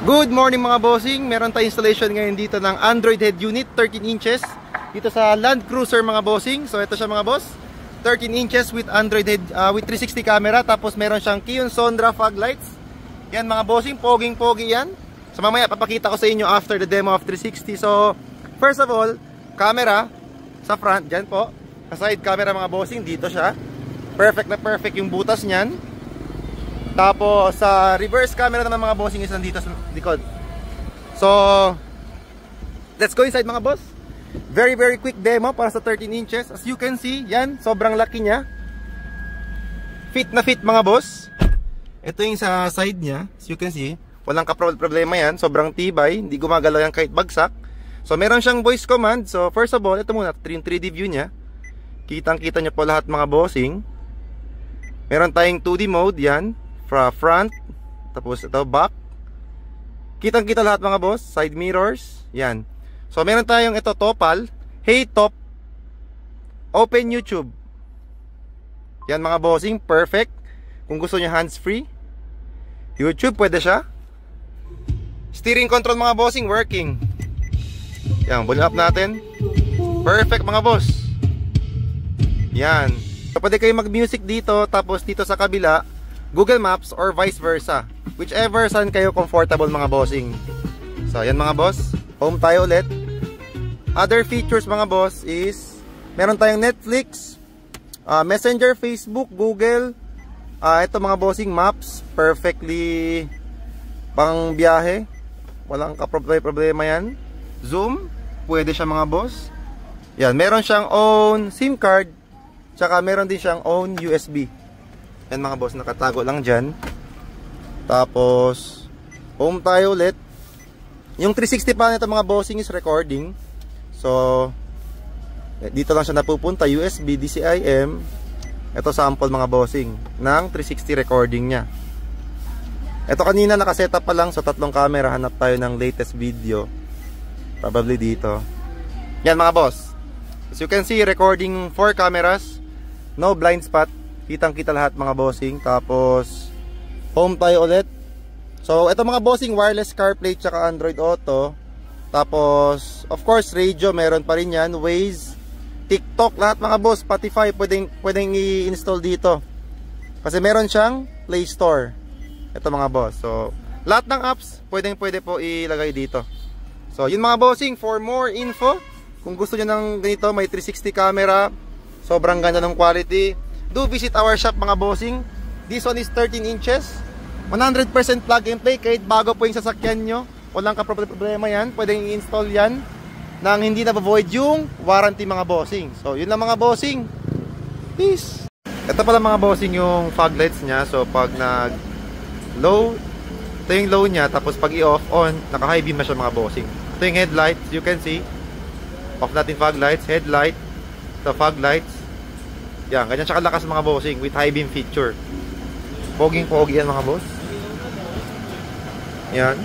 Good morning mga bossing. Meron tayong installation ngayon dito ng Android head unit 13 inches dito sa Land Cruiser mga bossing. So ito siya mga boss, 13 inches with Android head with 360 camera. Tapos meron siyang Kion Sondra fog lights. Yan mga bossing, poging-pogi yan. So mamaya papakita ko sa inyo after the demo of 360. So first of all, camera sa front, dyan po. Sa side camera mga bossing, dito siya. Perfect na perfect yung butas niyan. Tapos sa reverse camera naman mga bossing is nandito sa likod. So let's go inside mga boss. Very quick demo para sa 13 inches. As you can see, yan, sobrang laki niya. Fit na fit mga boss. Ito yung sa side niya. As you can see, walang problema yan. Sobrang tibay, hindi gumagalaw yan kahit bagsak. So meron siyang voice command. So first of all, ito muna, 3D view niya. Kitang kita nyo po lahat mga bossing. Meron tayong 2D mode, yan, front, tapos ito back. Kitang kita lahat mga boss. Side mirrors, yan. So meron tayong ito topal. Hey top, open YouTube. Yan mga bossing, perfect. Kung gusto niya hands free, YouTube pwede siya. Steering control mga bossing, working. Yan, volume up natin. Perfect mga boss. Yan. So pwede kayo mag music dito. Tapos dito sa kabila, Google Maps or vice versa, whichever saan kayo comfortable mga bossing. So yan mga boss, home tayo ulit. Other features mga boss is meron tayong Netflix, Messenger, Facebook, Google. Ito mga bossing, Maps, perfectly pang biyahe, walang problema yan. Zoom, pwede siya mga boss. Yan, meron siyang own SIM card, tsaka meron din siyang own USB. Yan mga boss, nakatago lang dyan. Tapos home tayo ulit. Yung 360 pa nito mga bossing is recording. So dito lang siya napupunta, USB, DCI-M. Ito sample mga bossing ng 360 recording nya. Ito kanina nakasetup pa lang, so tatlong camera. Hanap tayo ng latest video, probably dito. Yan mga boss, as you can see, recording 4 cameras, no blind spot. Kitang kita lahat mga bossing. Tapos home tayo ulit. So ito mga bossing, wireless CarPlay tsaka Android Auto. Tapos of course radio, meron pa rin yan. Waze, TikTok, lahat mga boss. Spotify, pwedeng i-install dito kasi meron siyang Play Store. Ito mga boss, so lahat ng apps pwede po ilagay dito. So yun mga bossing, for more info, kung gusto nyo ng ganito, may 360 camera, sobrang ganda ng quality, do visit our shop mga bossing. This one is 13 inches, 100% plug and play. Kahit bago po yung sasakyan nyo, walang problema yan. Pwedeng i-install yan nang hindi na void yung warranty mga bossing. So yun lang mga bossing. Peace. Ito pala mga bossing yung fog lights nya. So pag nag low, ito yung low nya. Tapos pag i-off on, naka high beam na siya mga bossing. Ito yung headlights, you can see. Off natin fog lights, headlight, the fog lights. Yan, ganyan siya kalakas mga bossing with high beam feature. Poging-pogi yan mga boss. Yan.